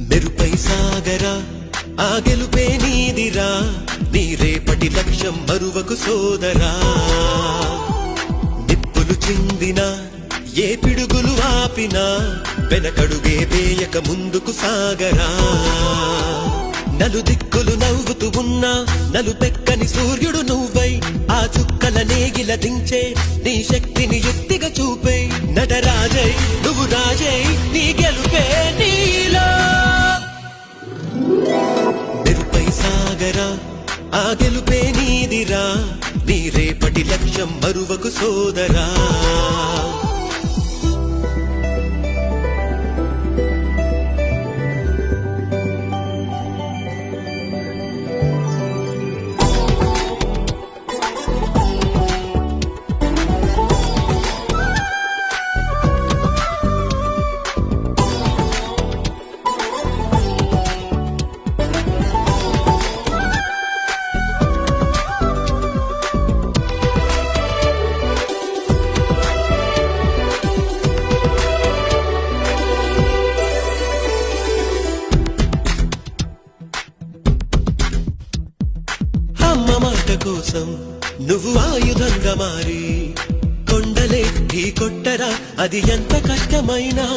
మెరుపై సాగరా ఆ గెలుపే నీదిరా నీ రేపటి లక్ష్యం మరువకు సోదరా నిప్పులు చిందినా ఏ పిడుగులు ఆపినా వెనకడుగే వేయక ముందుకు సాగరా నలుదిక్కులు నవ్వుతూ ఉన్నా నలుపెక్కని సూర్యుడు నువ్వై ఆ చుక్కల నేగిల దించే నీ శక్తిని యుక్తిగా చూపే నటరాజై నువ్వు రాజై నీ గెలుపే నీలో మెరుపై సాగరా ఆ గెలుపే నీదిరా నీ రేపటి లక్ష్యం మరువకు సోదరా అమ్మ మాట కోసం నువ్వు ఆయుధంగా మారి కొండలే ఢీ కొట్టరా అది ఎంత కష్టమైనా